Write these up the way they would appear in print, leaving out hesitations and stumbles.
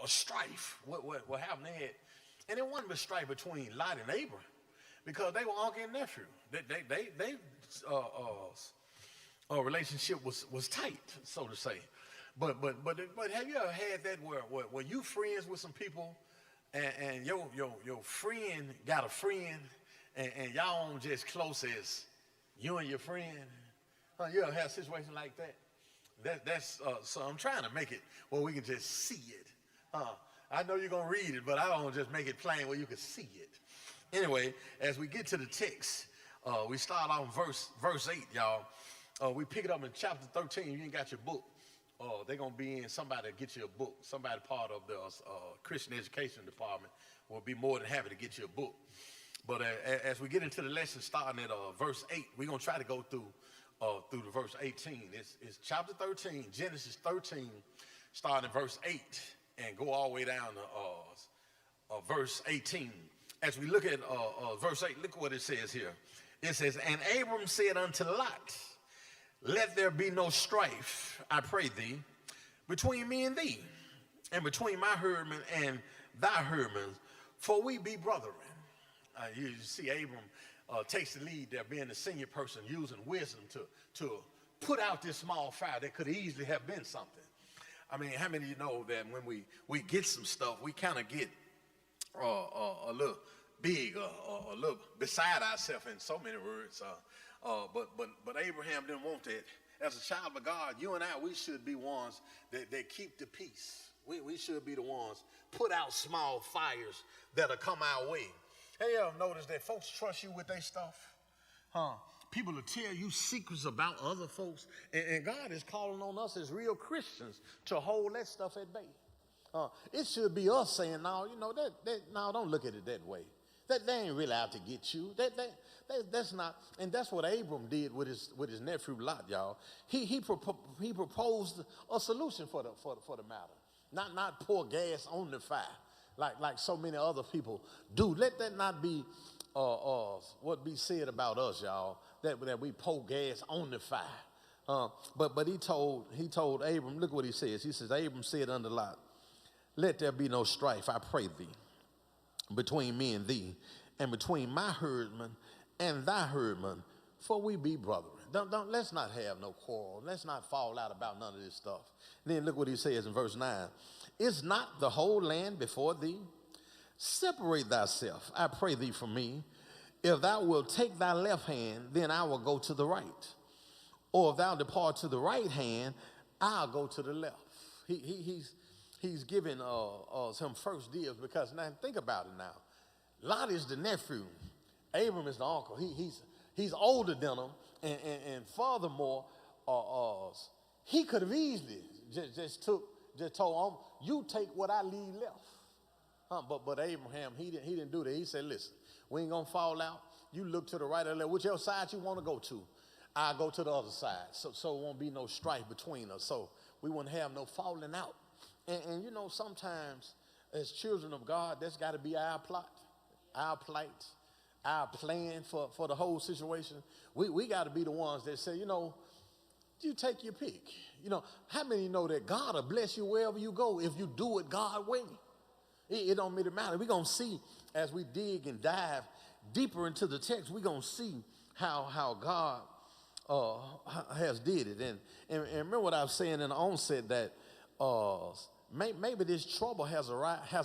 strife. What happened? And it wasn't a strife between Lot and Abram, because they were uncle and nephew. They relationship was tight, so to say. But have you ever had that where you friends with some people, and your friend got a friend, and y'all aren't just close as you and your friend? You ever had a situation like that? That's so I'm trying to make it where we can just see it. I know you're gonna read it, but I don't just make it plain where you can see it. Anyway, as we get to the text, we start on verse 8, y'all. We pick it up in chapter 13. You ain't got your book. They're going to be in, somebody to get you a book. Somebody part of the Christian education department will be more than happy to get you a book. But as we get into the lesson starting at verse 8, we're going to try to go through the verse 18. It's chapter 13, Genesis 13, starting at verse 8, and go all the way down to verse 18. As we look at verse 8, look what it says here. It says, and Abram said unto Lot, let there be no strife, I pray thee, between me and thee, and between my herdmen and thy herdmen, for we be brethren. You see Abram takes the lead there, being the senior person, using wisdom to put out this small fire that could easily have been something. I mean, how many of you know that when we get some stuff, we kind of get a little big, a little beside ourselves in so many words. But Abraham didn't want that. As a child of God, you and I, we should be ones that keep the peace. We should be the ones put out small fires that'll come our way. Hey, you ever notice that folks trust you with their stuff? People will tell you secrets about other folks, and God is calling on us as real Christians to hold that stuff at bay. It should be us saying, no, you know, no, don't look at it that way. They ain't really out to get you. That's not, and that's what Abram did with his nephew Lot, y'all. He proposed a solution for the matter, not pour gas on the fire like so many other people do. Let that not be what be said about us, y'all. That we pour gas on the fire. But he told Abram. Look what he says. He says, Abram said unto Lot, let there be no strife, I pray thee, between me and thee, and between my herdmen and thy herdmen, for we be brethren. Let's not have no quarrel. Let's not fall out about none of this stuff. Then look what he says in verse 9. Is not the whole land before thee? Separate thyself, I pray thee, from me. If thou wilt take thy left hand, then I will go to the right. Or if thou depart to the right hand, I'll go to the left. He's giving some first deals, because now think about it now. Lot is the nephew. Abram is the uncle. He's older than him, and furthermore, he could have easily just told him, you take what I leave left. But Abraham, he didn't do that. He said, listen, we ain't gonna fall out. You look to the right or left, whichever side you want to go to. I'll go to the other side, so it won't be no strife between us. So we won't have no falling out. And you know, sometimes as children of God, that's got to be our plot, our plight, our plan for the whole situation. We got to be the ones that say, you know, you take your pick. You know, how many know that God will bless you wherever you go if you do it God's way? It don't really matter. We're going to see as we dig and dive deeper into the text, we're going to see how God has did it. And remember what I was saying in the onset, that maybe this trouble has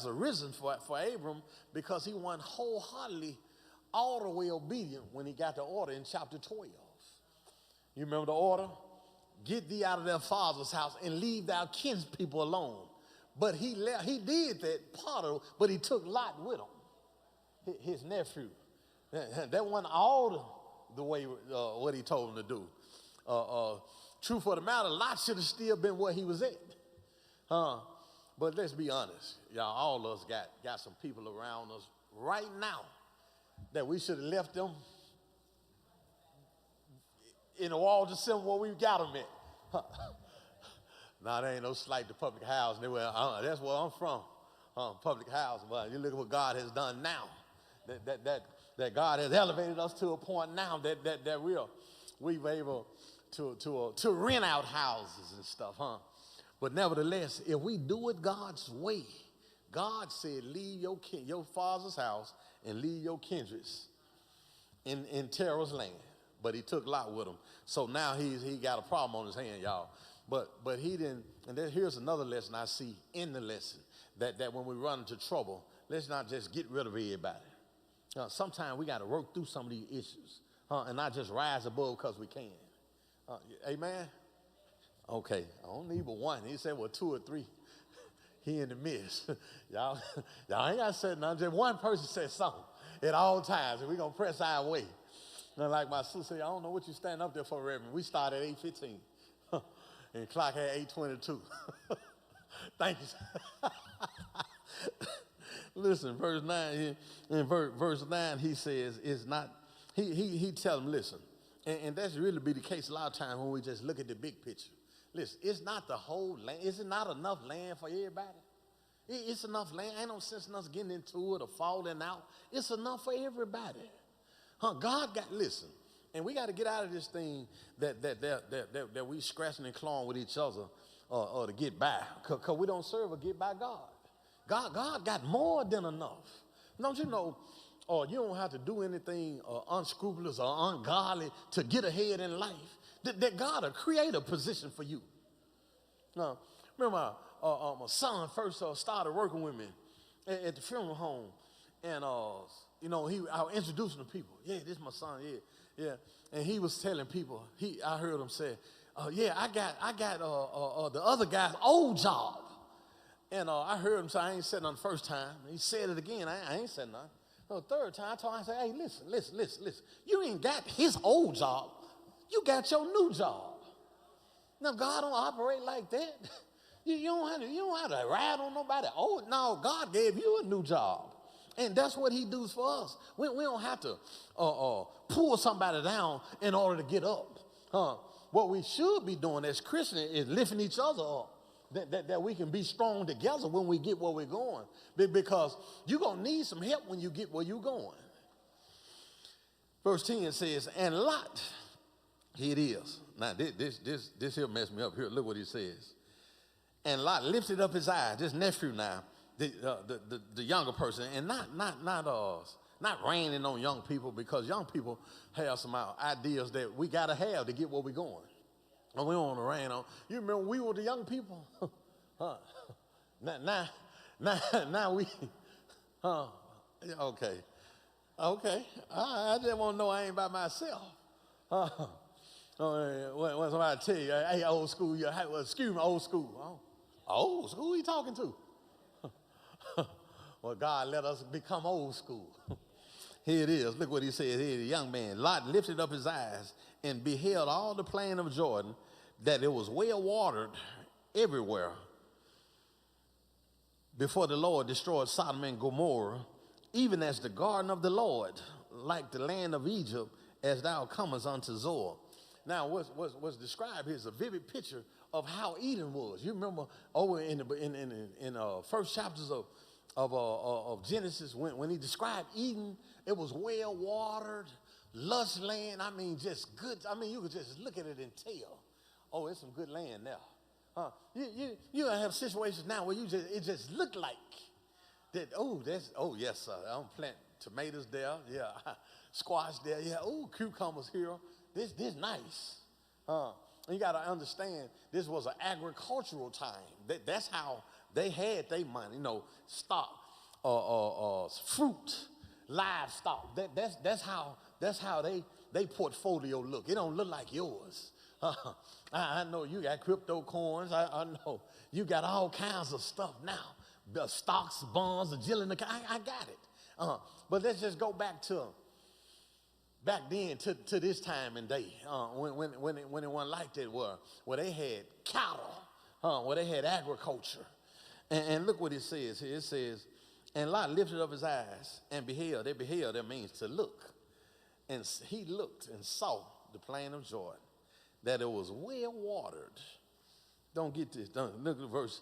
arisen for Abram because he wasn't wholeheartedly all the way obedient when he got the order in chapter 12. You remember the order? Get thee out of their father's house and leave thy kinspeople alone. But he did that part of it, but he took Lot with him, his nephew. That wasn't all the way what he told him to do. Truth of the matter, Lot should have still been where he was at. But let's be honest, y'all, all of us got some people around us right now that we should have left them in the wall to send where we got them at. Now, there ain't no slight to public housing. That's where I'm from, public housing. But you look at what God has done now. That God has elevated us to a point now that we've able to rent out houses and stuff, But nevertheless, if we do it God's way, God said, leave your father's house and leave your kindreds in Terah's land. But he took Lot with him. So now he got a problem on his hand, y'all. But he didn't, and here's another lesson I see in the lesson, that when we run into trouble, let's not just get rid of everybody. Sometimes we got to work through some of these issues and not just rise above because we can. Amen? Okay, I don't need but one. He said, well, two or three. He in the midst. y'all ain't got to say nothing. Just one person said something at all times, and we're going to press our way. And like my sister said, I don't know what you stand up there for, Reverend. We started at 8:15, and the clock had 8:22. Thank you. Listen, verse 9, in verse 9, he says, it's not, he tell them, listen, and that's really be the case a lot of times when we just look at the big picture. Listen, it's not the whole land. Is it not enough land for everybody? It's enough land. Ain't no sense in us getting into it or falling out. It's enough for everybody. God got, listen, and we got to get out of this thing that we scratching and clawing with each other or to get by, because we don't serve or get by God. God got more than enough. Don't you know, you don't have to do anything unscrupulous or ungodly to get ahead in life. That God will create a position for you. Now, remember my son first started working with me at the funeral home, and I was introducing the people. Yeah, this is my son. Yeah. And he was telling people. I heard him say, "Yeah, I got the other guy's old job." And I heard him say, "I ain't said nothing the first time." He said it again. I ain't said nothing. The third time, I told him, I said, "Hey, listen. You ain't got his old job. You got your new job." Now, God don't operate like that. You don't have to ride on nobody. Oh, no, God gave you a new job. And that's what he does for us. We don't have to pull somebody down in order to get up. What we should be doing as Christians is lifting each other up. That we can be strong together when we get where we're going. Because you're going to need some help when you get where you're going. Verse 10 says, and Lot, here it is. Now, this here messed me up. Here, look what he says. And Lot lifted up his eyes, this nephew now, the younger person, and not raining on young people, because young people have some ideas that we got to have to get where we're going. And we don't want to rain on. You remember we were the young people? Now we, okay. I just want to know I ain't by myself. When somebody tell you, hey, old school, excuse me, old school. Old school, who you talking to? Well, God let us become old school. Here it is. Look what he says here. The young man, Lot lifted up his eyes and beheld all the plain of Jordan, that it was well watered everywhere, before the Lord destroyed Sodom and Gomorrah, even as the garden of the Lord, like the land of Egypt, as thou comest unto Zoar. Now, what's described here is a vivid picture of how Eden was. You remember over in the first chapters of Genesis, when he described Eden, it was well watered, lush land. I mean, just good. I mean, you could just look at it and tell, oh, it's some good land now. You have situations now where it just looked like that. Oh yes, sir. I'm planting tomatoes there. Yeah, squash there. Yeah. Oh, cucumbers here. This nice. And you got to understand, this was an agricultural time. That's how they had their money. Stock, fruit, livestock. That's how they portfolio look. It don't look like yours. I know you got crypto coins. I know you got all kinds of stuff now. The stocks, bonds, the jilling. I got it. But let's just go back then to this time and day when it wasn't like that, where they had cattle, where they had agriculture. And look what it says here. It says, and Lot lifted up his eyes and beheld. That means to look. And he looked and saw the plain of Jordan, that it was well watered. Don't get this. Don't look at the verse.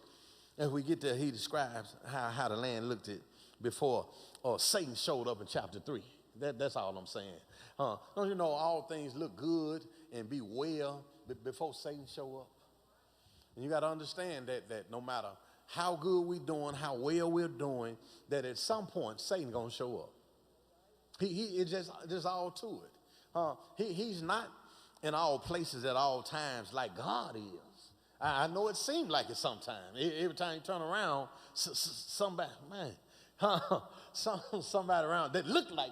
As we get there, he describes how the land looked at before Satan showed up in chapter 3. That's all I'm saying. Don't you know all things look good and be well before Satan show up? And you got to understand that no matter how good we doing, how well we're doing, that at some point Satan's gonna show up. It's just all to it. He's not in all places at all times like God is. I know it seems like it sometimes. Every time you turn around, somebody, man, somebody around that look like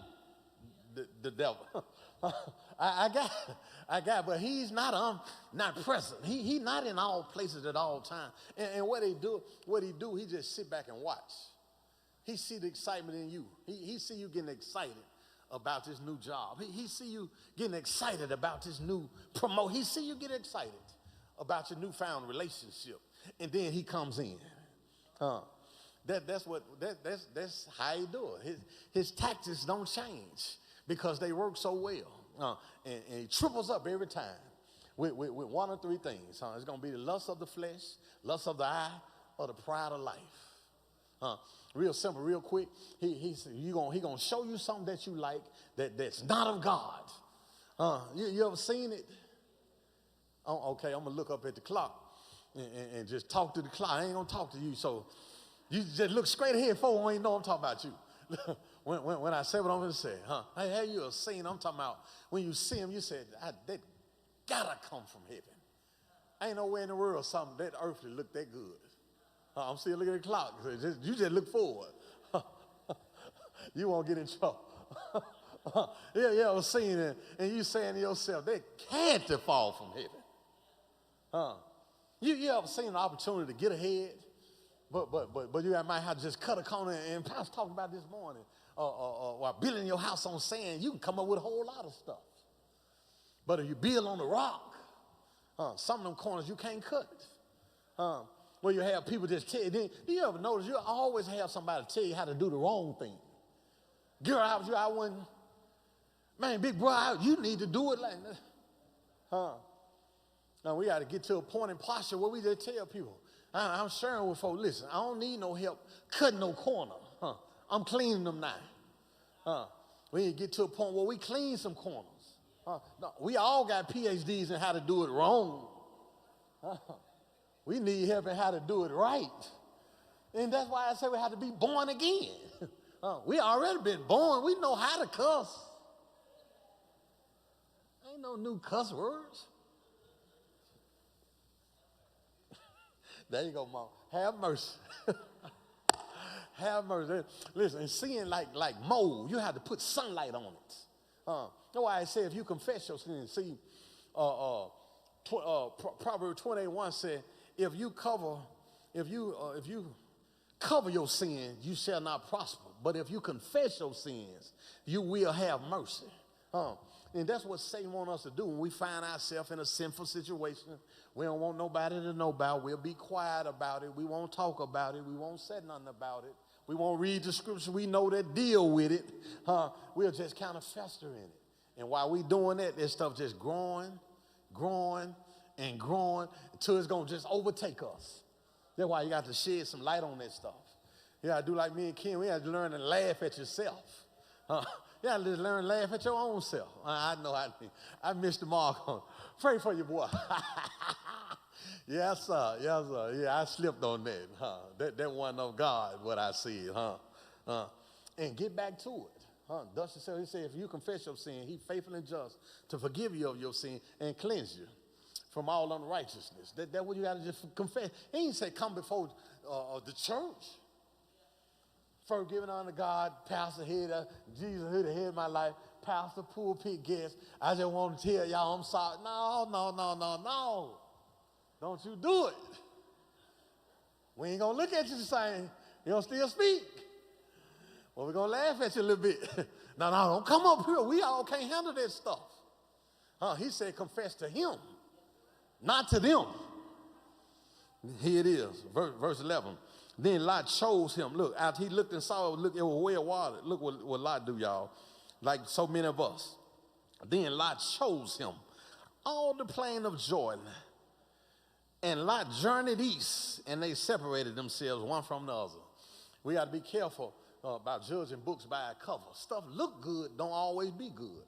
the devil. I got, but he's not present. He not in all places at all times. And what he do, he just sit back and watch. He see the excitement in you. He see you getting excited about this new job. He see you getting excited about this new promotion. He see you get excited about your newfound relationship, and then he comes in. That's how he do it. His tactics don't change because they work so well, and he triples up every time with one or three things. It's gonna be the lust of the flesh, lust of the eye, or the pride of life. Real simple, real quick. He gonna show you something that you like that's not of God. You ever seen it? Oh, okay, I'm gonna look up at the clock and just talk to the clock. I ain't gonna talk to you, so you just look straight ahead for I ain't know I'm talking about you. when I say what I'm gonna say, Hey, you ever seen? I'm talking about when you see him, you said that gotta come from heaven. Ain't nowhere in the world something that earthly look that good. I'm still looking at the clock. You just look forward. You won't get in trouble. You ever seen it, and you saying to yourself, they had to fall from heaven. You ever seen an opportunity to get ahead, but you might have to just cut a corner, and Pastor talking about this morning, while building your house on sand, you can come up with a whole lot of stuff. But if you build on the rock, some of them corners you can't cut. Where you have people just tell you. Do you ever notice you always have somebody tell you how to do the wrong thing? Girl, I wouldn't. Man, big brother, you need to do it like that. Now we got to get to a point in posture where we just tell people, I'm sharing with folks, listen, I don't need no help cutting no corner. I'm cleaning them now. We need to get to a point where we clean some corners. No, we all got PhDs in how to do it wrong. We need help in how to do it right. And that's why I say we have to be born again. We already been born. We know how to cuss. Ain't no new cuss words. There you go, Mom. Have mercy. Have mercy. Listen, and seeing like mold, you have to put sunlight on it. That's why I say if you confess your sin, see, Proverbs 28:1 said, if you cover your sin, you shall not prosper. But if you confess your sins, you will have mercy. And that's what Satan wants us to do when we find ourselves in a sinful situation. We don't want nobody to know about it. We'll be quiet about it. We won't talk about it. We won't say nothing about it. We won't read the scripture we know that deal with it. We'll just kind of fester in it. And while we doing that, this stuff just growing, and growing until it's going to just overtake us. That's why you got to shed some light on that stuff. You got to do like me and Ken. We got to learn to laugh at yourself. You got to learn to laugh at your own self. I know I missed the mark on. Pray for your boy. Yes, sir. Yes, sir. Yeah, I slipped on that. That wasn't of God, what I said. And get back to it. Thus he said, if you confess your sin, he's faithful and just to forgive you of your sin and cleanse you from all unrighteousness. That's what you got to just confess. He didn't say come before the church. First giving honor to God, pastor head, Jesus who the head of my life, pastor, pulpit guest. I just want to tell y'all I'm sorry. No. Don't you do it. We ain't going to look at you the same. You don't still speak. Well, we're going to laugh at you a little bit. No, don't come up here. We all can't handle that stuff. He said confess to him, not to them. Here it is, verse 11. Then Lot chose him. Look, after he looked and saw, look, it was well watered. Look what Lot do, y'all, like so many of us. Then Lot chose him all the plain of Jordan. And Lot journeyed east, and they separated themselves one from the other. We got to be careful about judging books by a cover. Stuff look good, don't always be good.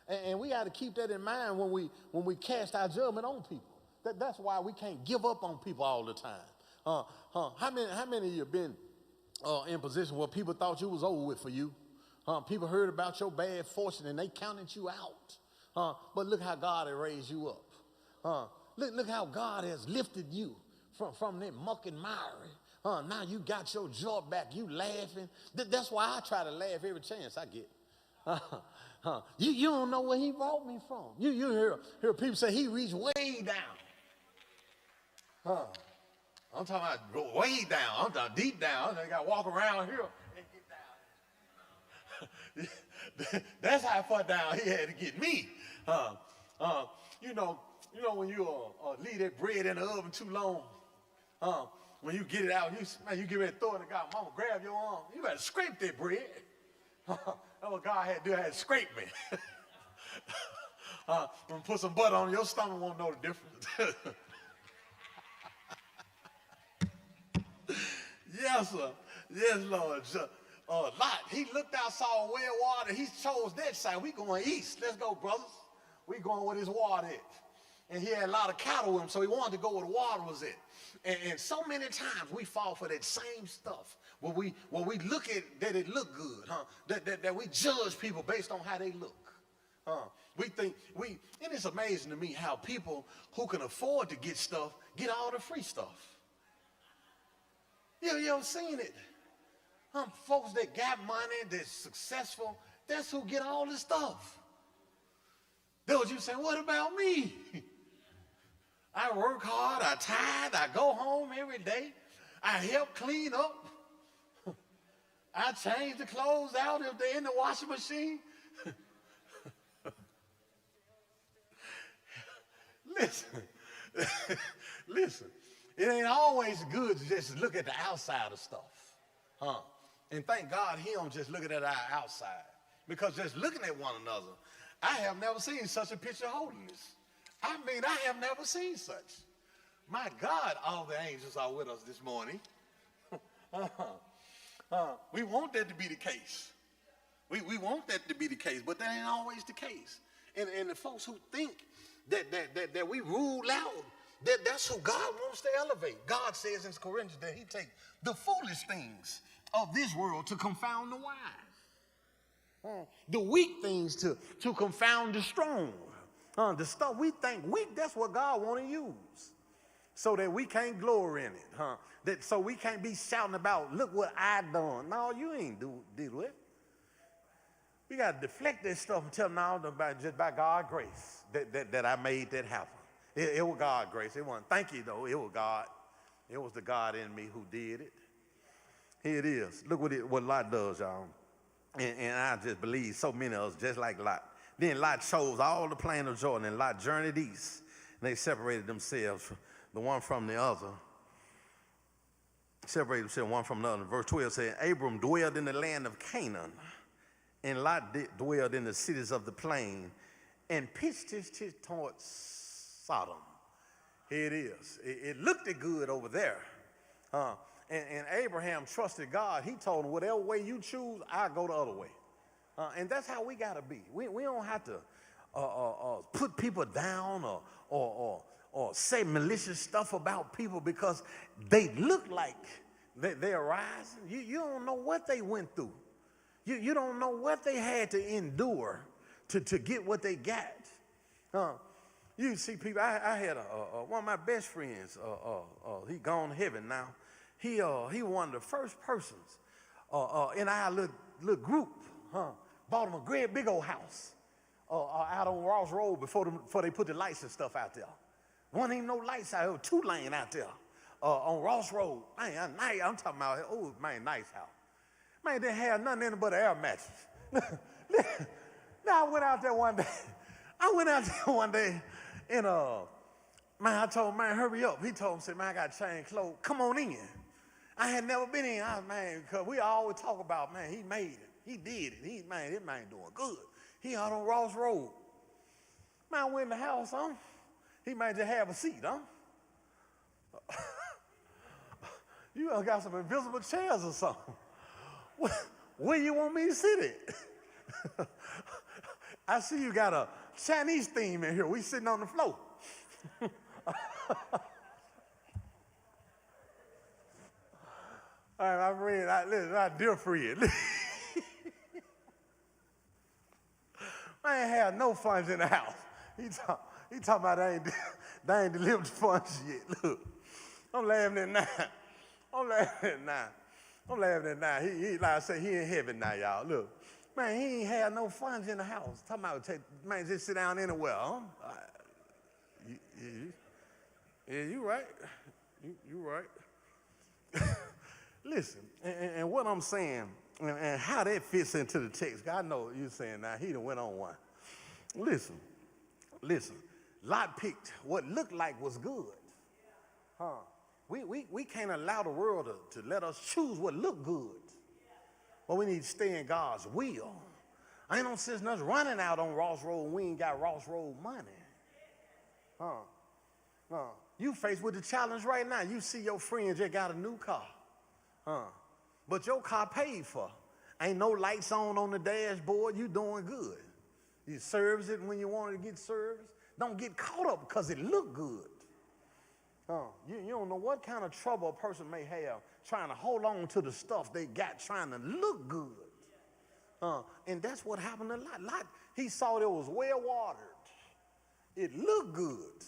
And we got to keep that in mind when we cast our judgment on people. That's why we can't give up on people all the time. How many of you been in position where people thought you was over with for you? People heard about your bad fortune and they counted you out. But look how God has raised you up. Look how God has lifted you from that muck and miry. Now you got your jaw back. You laughing. That's why I try to laugh every chance I get. You don't know where he brought me from. You hear people say he reached way down. I'm talking about way down. I'm talking deep down. They got to walk around here and get down. That's how far down he had to get me. You know when you leave that bread in the oven too long, when you get it out, you get ready to throw it in God, mama grab your arm. You better scrape that bread. That's what God had to do. I had to scrape me. When put some butter on your stomach, won't know the difference. Yes, sir. Yes, Lord. Lot, he looked out, saw a well water. He chose that side. We going east. Let's go, brothers. We going where this water is. And he had a lot of cattle with him, so he wanted to go where the water was at. And so many times we fall for that same stuff. When we look at that it look good, that we judge people based on how they look. And it's amazing to me how people who can afford to get stuff get all the free stuff. You ever seen it? Folks that got money, that's successful, that's who get all this stuff. That's what you say, what about me? I work hard, I tithe, I go home every day, I help clean up, I change the clothes out if they're in the washing machine. Listen, it ain't always good to just look at the outside of stuff. And thank God he don't just look at our outside. Because just looking at one another, I have never seen such a picture of holiness. I mean, I have never seen such. My God, all the angels are with us this morning. We want that to be the case. We want that to be the case, but that ain't always the case. And the folks who think that we rule out, that's who God wants to elevate. God says in Corinthians that he take the foolish things of this world to confound the wise. The weak things to confound the strong. The stuff we think weak, that's what God want to use. So that we can't glory in it. So we can't be shouting about, look what I done. No, you ain't did it. We got to deflect that stuff and tell them now just by God's grace that I made that happen. It was God's grace. It wasn't thank you, though. It was God. It was the God in me who did it. Here it is. Look what Lot does, y'all. And I just believe so many of us just like Lot. Then Lot chose all the plain of Jordan, and Lot journeyed east. And they separated themselves, the one from the other. Separated themselves one from the other. Verse 12 said, Abram dwelled in the land of Canaan, and Lot dwelled in the cities of the plain, and pitched his tent towards Sodom. Here it is. It looked good over there. And Abraham trusted God. He told him, whatever way you choose, I'll go the other way. And that's how we got to be. We don't have to put people down or say malicious stuff about people because they look like they're rising. You don't know what they went through. You don't know what they had to endure to get what they got. You see people, I had one of my best friends, he gone to heaven now. He one of the first persons in our little group, bought him a great big old house out on Ross Road before they put the lights and stuff out there. Wasn't even no lights out there, 2 lane out there on Ross Road. Man, I'm talking about, oh man, nice house. Man, didn't have nothing in it but an air mattress. Now I went out there one day and man, I told him, man, hurry up. He told him, said, man, I got to change clothes. Come on in. I had never been in. Man, because we always talk about, man, he made it. He did it. This man doing good. He out on Ross Road. Man, I went in the house, he might just have a seat, You got some invisible chairs or something. Where you want me to sit at? I see you got a Chinese theme in here. We sitting on the floor. All right, my friend, listen, my dear friend. I ain't have no funds in the house. He talking about they ain't delivered the funds yet. Look, I'm laughing at now. I'm laughing at now. I'm laughing at now. He like I say, he in heaven now, y'all. Look, man, he ain't had no funds in the house. Talking about man, just sit down anywhere. Huh? Yeah, you right. You right. Listen, and what I'm saying, and how that fits into the text, God know you're saying now, he done went on one. Listen. Lot picked what looked like was good. We can't allow the world to let us choose what looked good. But we need to stay in God's will. Ain't no sense in us running out on Ross Road and we ain't got Ross Road money. You faced with the challenge right now. You see your friend just got a new car. But your car paid for. Ain't no lights on the dashboard. You doing good. You service it when you want it to get serviced. Don't get caught up because it look good. You don't know what kind of trouble a person may have trying to hold on to the stuff they got trying to look good. And that's what happened to Lot. He saw it was well watered. It looked good.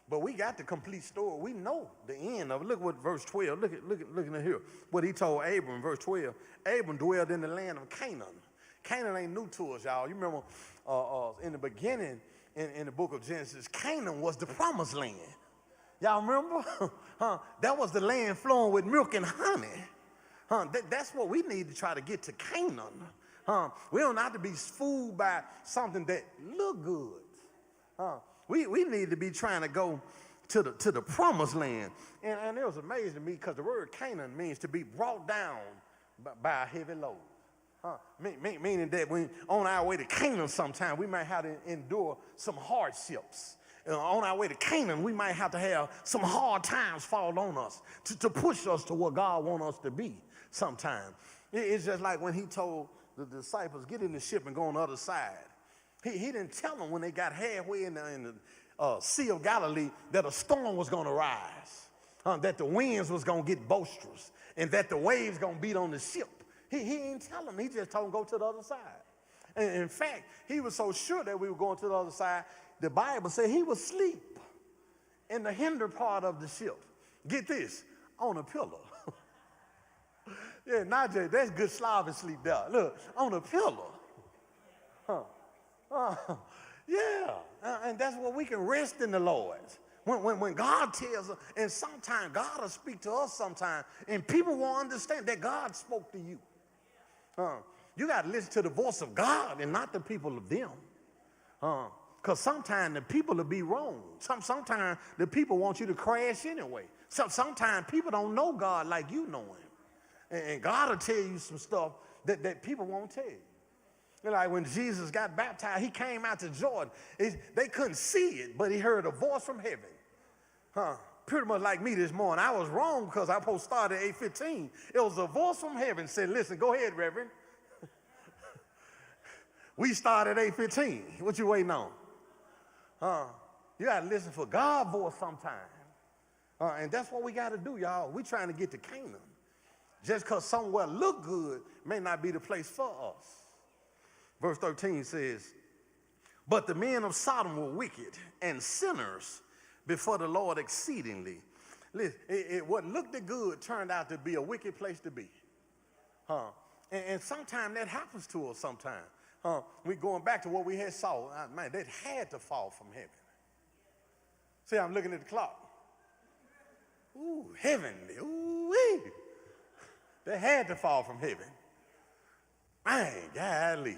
But we got the complete story. We know the end of it. Look what verse 12, look at here. What he told Abram, verse 12. Abram dwelled in the land of Canaan. Canaan ain't new to us, y'all. You remember in the beginning, in the book of Genesis, Canaan was the promised land. Y'all remember? That was the land flowing with milk and honey. That's what we need to try to get to Canaan. We don't have to be fooled by something that look good. We need to be trying to go to the promised land. And it was amazing to me because the word Canaan means to be brought down by a heavy load. Meaning that when on our way to Canaan sometime, we might have to endure some hardships. On our way to Canaan, we might have to have some hard times fall on us to push us to what God wants us to be sometime. It's just like when he told the disciples, get in the ship and go on the other side. He didn't tell them when they got halfway in the Sea of Galilee that a storm was going to rise, that the winds was going to get boisterous, and that the waves going to beat on the ship. He didn't tell them. He just told them go to the other side. And in fact, he was so sure that we were going to the other side, the Bible said he was asleep in the hinder part of the ship. Get this, on a pillow. Yeah, Najee, that's good slobbing sleep there. Look, on a pillow. And that's where we can rest in the Lord. When God tells us, and sometimes God will speak to us sometime, and people won't understand that God spoke to you. You got to listen to the voice of God and not the people of them. Because sometimes the people will be wrong. Sometimes the people want you to crash anyway. Sometimes people don't know God like you know him. And God will tell you some stuff that people won't tell you. Like when Jesus got baptized, he came out to Jordan. They couldn't see it, but he heard a voice from heaven. Pretty much like me this morning. I was wrong because I supposed to start at 8:15. It was a voice from heaven said, listen, go ahead, Reverend. We started at 8:15. What you waiting on? You got to listen for God's voice sometime. And that's what we got to do, y'all. We trying to get to Canaan. Just because somewhere look good may not be the place for us. Verse 13 says, but the men of Sodom were wicked and sinners before the Lord exceedingly. Listen, what looked good turned out to be a wicked place to be. And sometimes that happens to us sometimes. We going back to what we had saw. Man, that had to fall from heaven. See, I'm looking at the clock. Ooh, heavenly. Ooh-wee. They had to fall from heaven. Man, golly.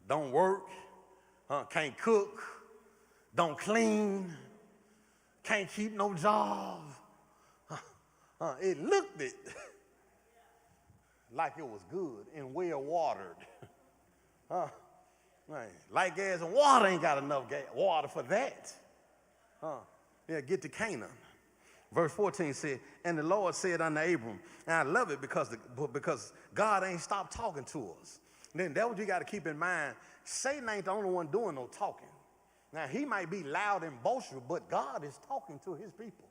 Don't work. Can't cook. Don't clean. Can't keep no job. It looked it like it was good and well watered. Man, light, gas, and water ain't got enough water for that. Yeah, get to Canaan. Verse 14 said, and the Lord said unto Abram, and I love it because God ain't stopped talking to us. Then that's what you got to keep in mind. Satan ain't the only one doing no talking. Now, he might be loud and boisterous, but God is talking to his people.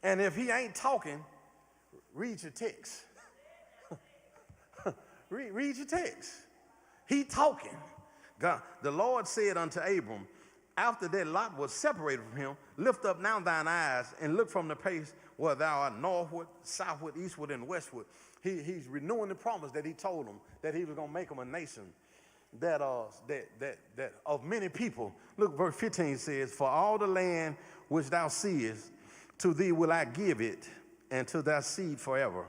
And if he ain't talking, Read your text. read your text. He talking. God, the Lord said unto Abram, after that Lot was separated from him, lift up now thine eyes and look from the place where thou art northward, southward, eastward, and westward. He's renewing the promise that he told him that he was going to make them a nation that of many people. Look, verse 15 says, for all the land which thou seest, to thee will I give it, and to thy seed forever.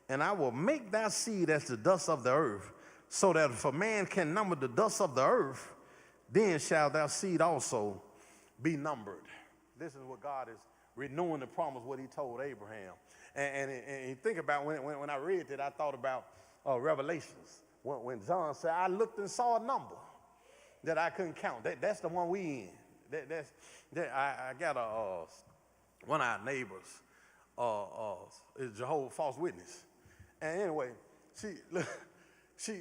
And I will make thy seed as the dust of the earth, so that if a man can number the dust of the earth, then shall thy seed also be numbered. This is what God is renewing the promise, what he told Abraham. And think about when I read that, I thought about Revelations. When John said, I looked and saw a number that I couldn't count. That's the one we in. I got one of our neighbors is Jehovah's false witness. And anyway, she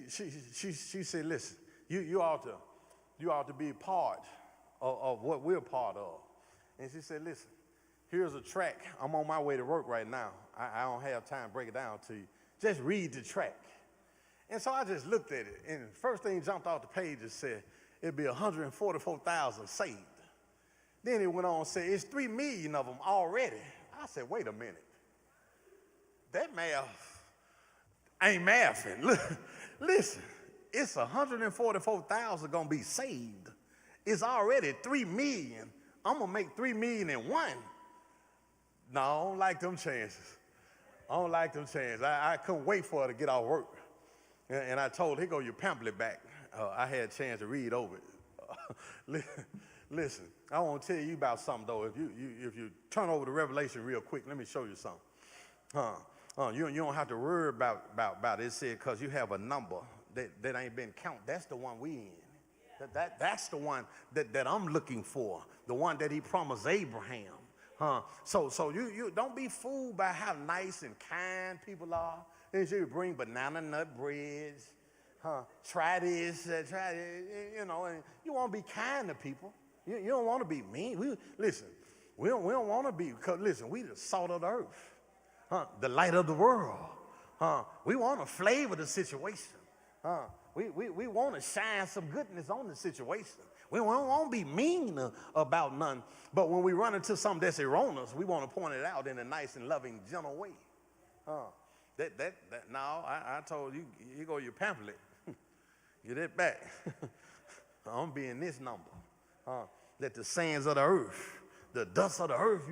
said, listen, you ought to be part of what we're part of. And she said, listen, here's a track. I'm on my way to work right now. I don't have time to break it down to you. Just read the track. And so I just looked at it, and the first thing jumped off the page and said, it'd be 144,000 saved. Then it went on and said, it's 3 million of them already. I said, wait a minute. That math ain't mathing. Listen, it's 144,000 going to be saved. It's already 3 million. I'm going to make 3 million in one. No, I don't like them chances. I don't like them chances. I couldn't wait for her to get off work. And I told her, here go your pamphlet back. I had a chance to read over it. Listen, I want to tell you about something, though. If you turn over to Revelation real quick, let me show you something. You don't have to worry about it. It said, because you have a number that ain't been counted. That's the one we in. That's the one that I'm looking for, the one that he promised Abraham. So you don't be fooled by how nice and kind people are. They say bring banana nut breads. Try this, try this, and you want to be kind to people. You don't want to be mean. We don't want to be, because listen, we the salt of the earth, the light of the world. We want to flavor the situation. We want to shine some goodness on the situation. We don't want to be mean about nothing. But when we run into something that's erroneous, we want to point it out in a nice and loving, gentle way. Now, I told you, here go your pamphlet. Get it back. I'm being this number. That the sands of the earth, the dust of the earth,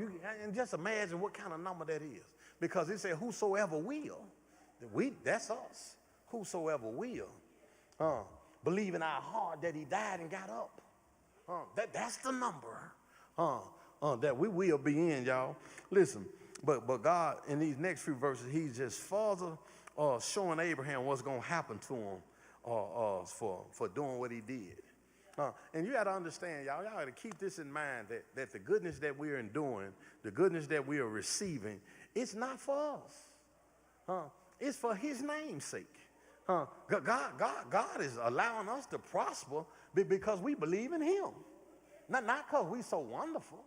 and just imagine what kind of number that is. Because it said, whosoever will. That's us. Whosoever will. Believe in our heart that he died and got up. That's the number that we will be in, y'all. Listen, but God, in these next few verses, he's just further showing Abraham what's going to happen to him for doing what he did. And you got to understand, y'all got to keep this in mind, that the goodness that we are enduring, the goodness that we are receiving, it's not for us. It's for his name's sake. God is allowing us to prosper because we believe in him. Not because we so wonderful.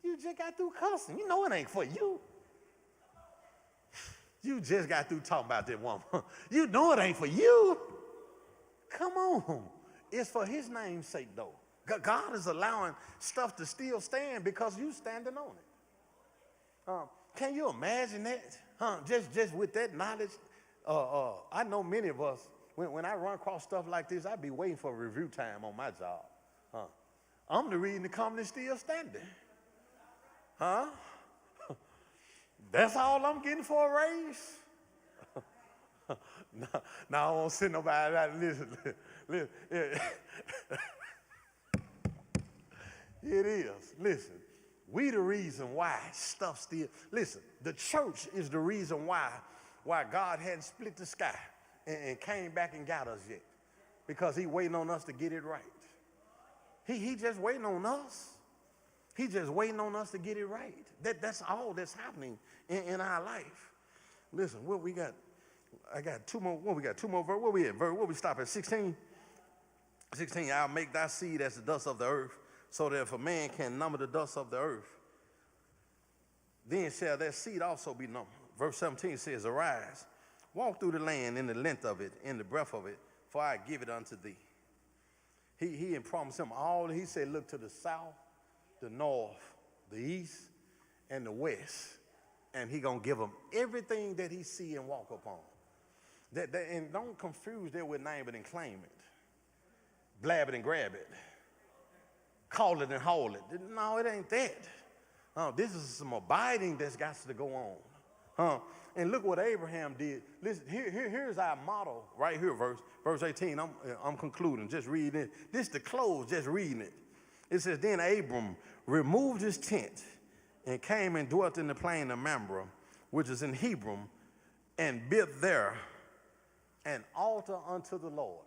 You just got through cussing. You know it ain't for you. You just got through talking about that woman. You know it ain't for you. Come on. It's for his name's sake, though. God is allowing stuff to still stand because you standing on it. Can you imagine that? Just with that knowledge, I know many of us, when I run across stuff like this, I'd be waiting for review time on my job. I'm the reason the company's still standing. That's all I'm getting for a raise? No, I won't send nobody out. Listen. It is. Listen, we the reason why stuff still. Listen, the church is the reason why God hadn't split the sky and came back and got us yet, because he waiting on us to get it right. He just waiting on us. He just waiting on us to get it right. That's all that's happening in our life. Listen, what we got? I got two more. What we got? Two more verses. Where we at? Where we stop at? 16. 16. I'll make thy seed as the dust of the earth, so that if a man can number the dust of the earth, then shall that seed also be numbered. verse 17 says, arise, walk through the land in the length of it, in the breadth of it, for I give it unto thee. He had promised him all. He said, look to the south, the north, the east, and the west. And he going to give him everything that he see and walk upon. And don't confuse that with name it and claim it. Blab it and grab it. Call it and haul it. No, it ain't that. This is some abiding that's got to go on. And look what Abraham did. Listen, here's our motto right here, verse 18. I'm concluding, just reading it. This to close, just reading it. It says, then Abram removed his tent and came and dwelt in the plain of Mamre, which is in Hebron, and built there an altar unto the Lord.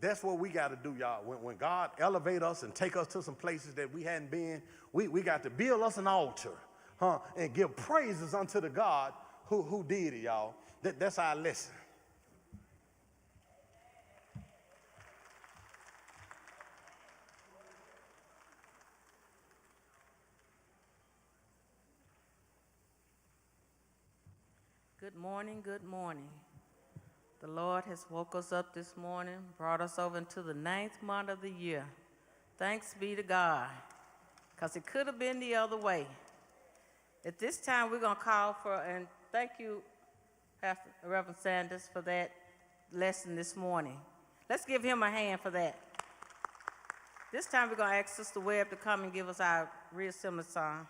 That's what we got to do, y'all. When God elevate us and take us to some places that we hadn't been, we got to build us an altar, and give praises unto the God who did it, y'all. That's our lesson. Good morning, good morning. The Lord has woke us up this morning, brought us over into the 9th month of the year. Thanks be to God, because it could have been the other way. At this time, we're going to call for, and thank you, Pastor Reverend Sanders, for that lesson this morning. Let's give him a hand for that. This time, we're going to ask Sister Webb to come and give us our reassembly song.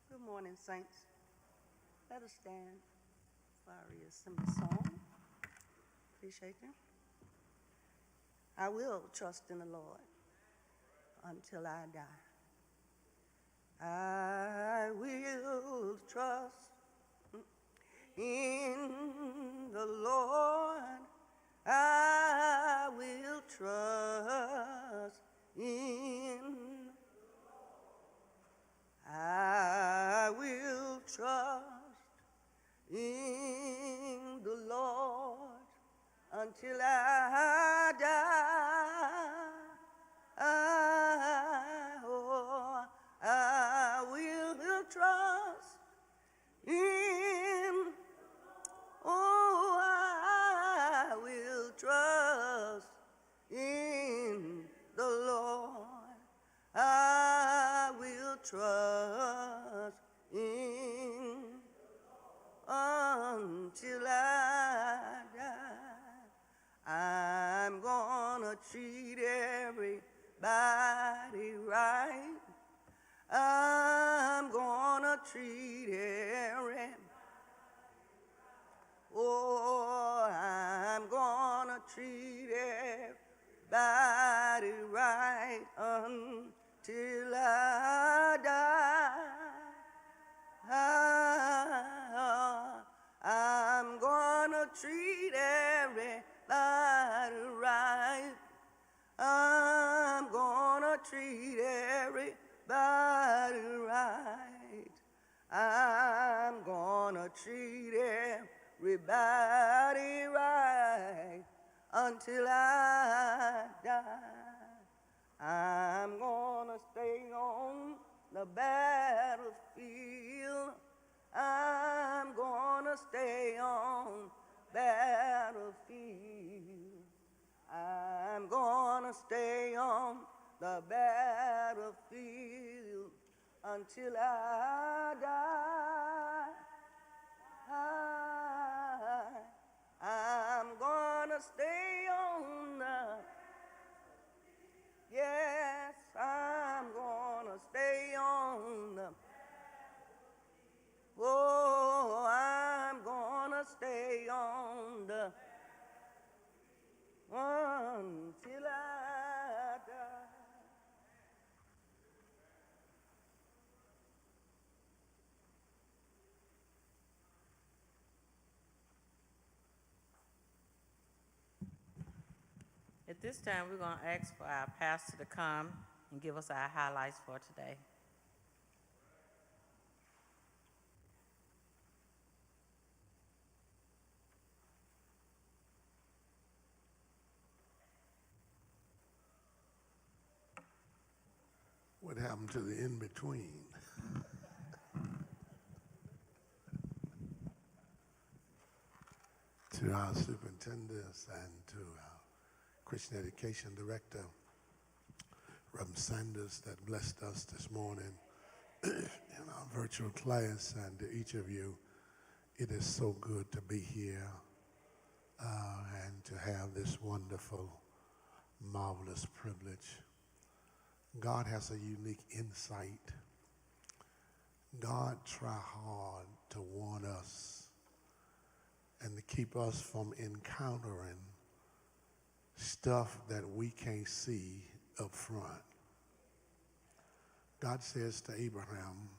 Good morning, saints. Let us stand for our reassembly song. Appreciate you. I will trust in the Lord until I die. I will trust in the Lord. I will trust in I will trust in the Lord until I die. I will trust in, I will trust in the Lord. I will trust in until I die. I'm gonna treat everybody right. I'm gonna treat everybody. Oh, I'm gonna treat everybody right till I die. I'm gonna treat everybody right. I'm gonna treat everybody right. I'm gonna treat everybody right until I die. I'm gonna stay on the battlefield. I'm gonna stay on battlefield. I'm gonna stay on the battlefield until I die. I'm gonna stay on the Yes, I'm gonna stay on the Oh, I'm gonna stay on the until I die. At this time, we're going to ask for our pastor to come and give us our highlights for today. What happened to the in-between? To our superintendents and to our Christian Education Director, Reverend Sanders, that blessed us this morning in our virtual class, and to each of you, it is so good to be here and to have this wonderful, marvelous privilege. God has a unique insight. God try hard to warn us and to keep us from encountering stuff that we can't see up front. God says to Abraham,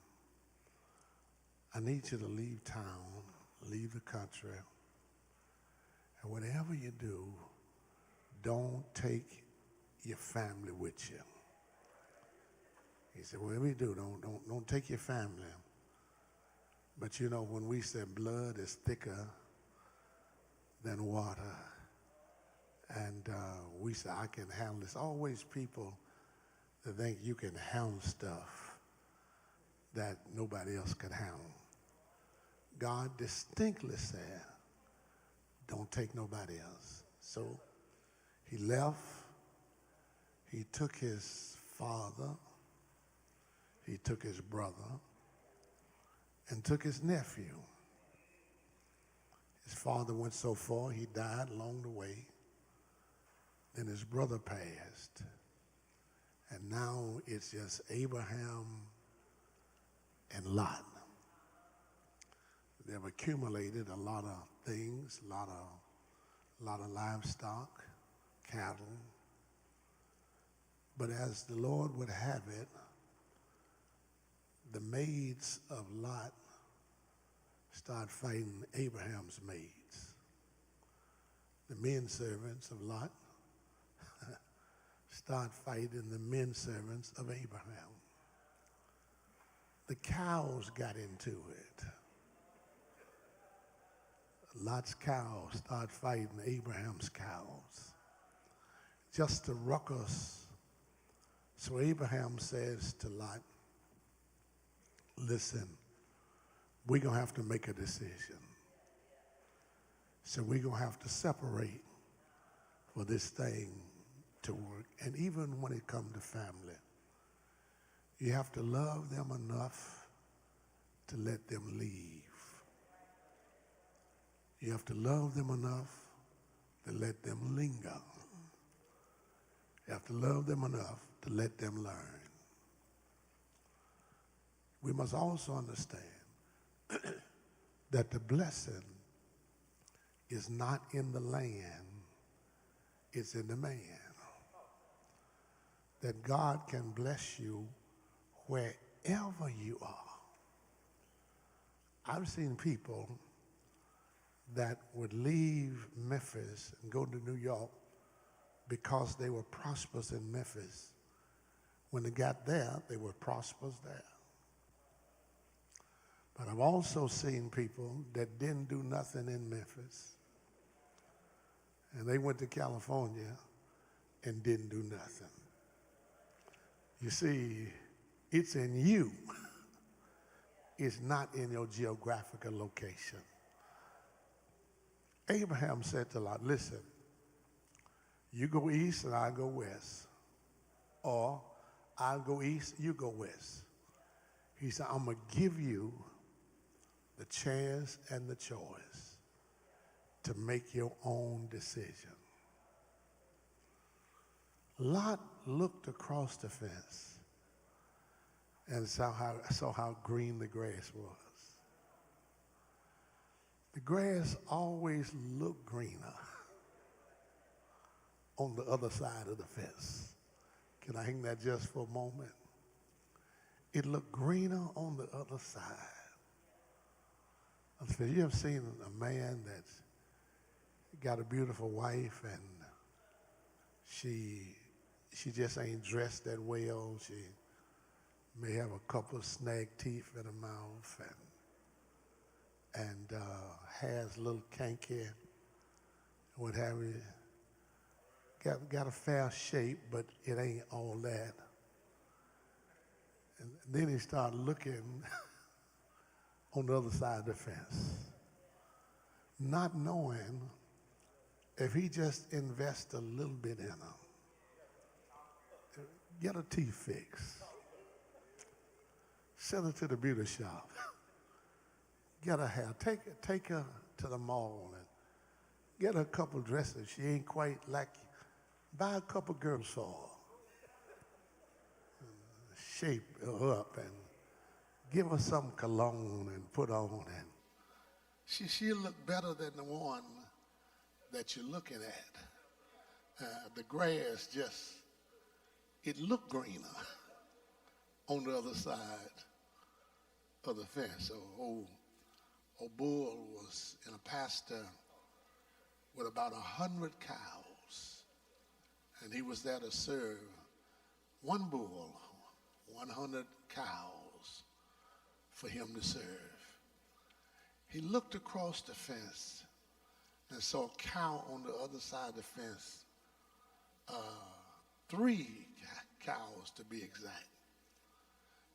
I need you to leave town, leave the country, and whatever you do, don't take your family with you. He said, whatever you do, don't take your family. But you know, when we say blood is thicker than water, and we say, I can handle this. Always people that think you can handle stuff that nobody else can handle. God distinctly said, don't take nobody else. So he left. He took his father, he took his brother, and took his nephew. His father went so far, he died along the way. Then his brother passed. And now it's just Abraham and Lot. They've accumulated a lot of things, a lot of livestock, cattle. But as the Lord would have it, the maids of Lot start fighting Abraham's maids. The men servants of Lot start fighting the men servants of Abraham. The cows got into it. Lot's cows start fighting Abraham's cows. Just a ruckus. So Abraham says to Lot, listen, we're going to have to make a decision. So we're going to have to separate for this thing to work. And even when it comes to family, you have to love them enough to let them leave. You have to love them enough to let them linger. You have to love them enough to let them learn. We must also understand that the blessing is not in the land, it's in the man. That God can bless you wherever you are. I've seen people that would leave Memphis and go to New York because they were prosperous in Memphis. When they got there, they were prosperous there. But I've also seen people that didn't do nothing in Memphis, and they went to California and didn't do nothing. You see, it's in you. It's not in your geographical location. Abraham said to Lot, listen, you go east and I go west. Or I'll go east, you go west. He said, I'm going to give you the chance and the choice to make your own decision. Lot looked across the fence and saw how green the grass was. The grass always looked greener on the other side of the fence. Can I hang that just for a moment? It looked greener on the other side. I said, you ever seen a man that's got a beautiful wife and she just ain't dressed that well. She may have a couple of snag teeth in her mouth and has a little kinky, what have you. Got a fair shape, but it ain't all that. And then he started looking on the other side of the fence, not knowing if he just invest a little bit in them, get a teeth fix, send her to the beauty shop, get her hair, take her to the mall and get her a couple dresses she ain't quite like, buy a couple girl saw, shape her up and give her some cologne and put on, and she'll look better than the one that you're looking at. The grass just, it looked greener on the other side of the fence. So old Bull was in a pasture with about 100 cows, and he was there to serve one bull, 100 cows for him to serve. He looked across the fence and saw a cow on the other side of the fence, 3 cows to be exact.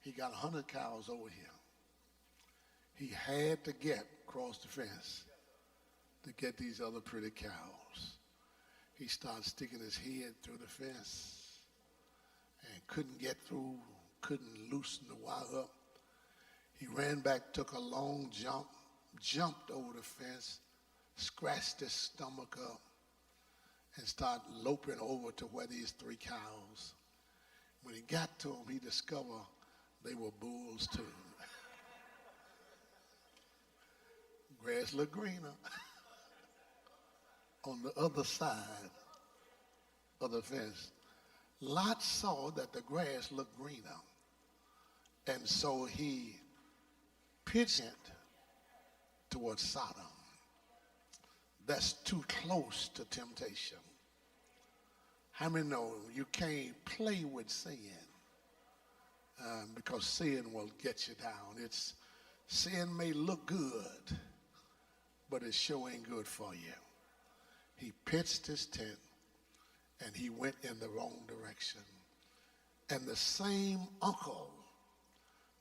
He got 100 cows over here. He had to get across the fence to get these other pretty cows. He started sticking his head through the fence and couldn't get through, couldn't loosen the wire up. He ran back, took a long jump, jumped over the fence, scratched his stomach up, and started loping over to where these 3 cows. When he got to them, he discovered they were bulls too. Grass looked greener on the other side of the fence. Lot saw that the grass looked greener, and so he pitched it towards Sodom. That's too close to temptation. How many know you can't play with sin because sin will get you down? Sin may look good, but it sure ain't good for you. He pitched his tent and he went in the wrong direction. And the same uncle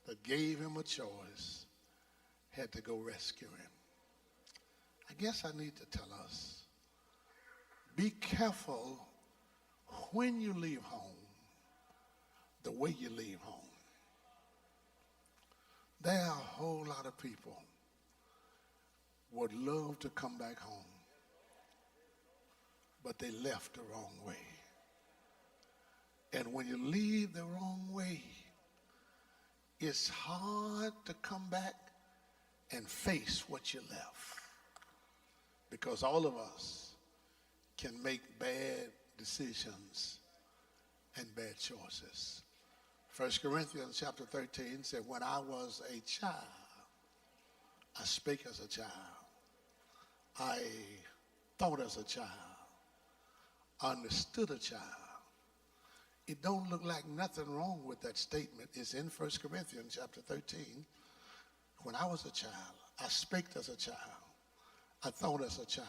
that gave him a choice had to go rescue him. I guess I need to tell us, be careful when you leave home, the way you leave home. There are a whole lot of people would love to come back home, but they left the wrong way. And when you leave the wrong way, it's hard to come back and face what you left. Because all of us can make bad decisions and bad choices. 1 Corinthians chapter 13 said, when I was a child, I spake as a child. I thought as a child. I understood a child. It don't look like nothing wrong with that statement. It's in 1 Corinthians chapter 13. When I was a child, I spake as a child. I thought as a child.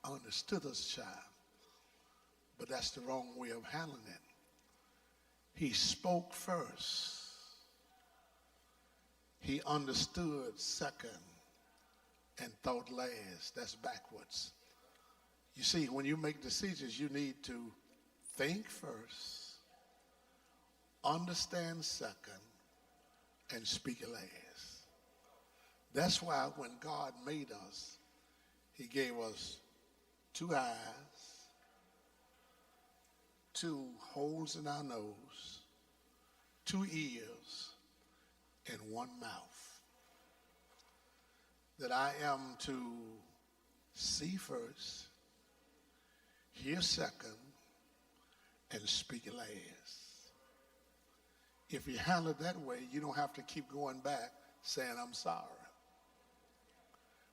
I understood as a child. But that's the wrong way of handling it. He spoke first. He understood second and thought last. That's backwards. You see, when you make decisions, you need to think first, understand second, and speak last. That's why when God made us, he gave us 2 eyes, 2 holes in our nose, 2 ears, and 1 mouth. That I am to see first, hear second, and speak last. If you handle it that way, you don't have to keep going back saying, I'm sorry.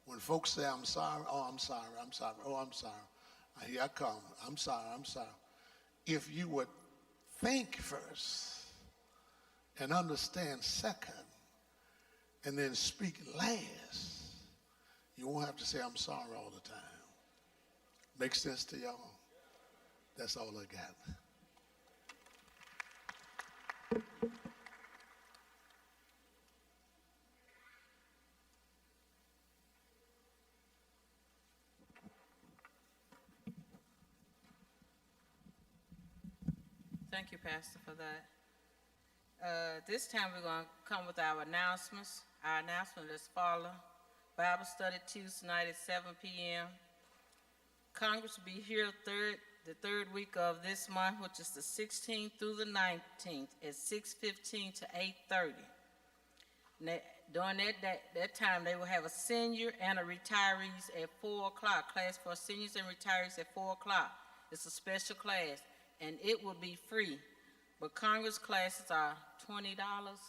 When folks say, I'm sorry, oh, I'm sorry, I'm sorry, oh, I'm sorry. Here I come, I'm sorry, I'm sorry. If you would think first and understand second and then speak last, you won't have to say, I'm sorry all the time. Make sense to y'all? That's all I got. Thank you, Pastor, for that. This time we're going to come with our announcements. Our announcement is follow. Bible study Tuesday night at 7 p.m. Congress will be here the third week of this month, which is the 16th through the 19th at 6:15 to 8:30. During that time, they will have a senior and a retirees at 4 o'clock, class for seniors and retirees at 4 o'clock. It's a special class, and it will be free. But Congress classes are $20.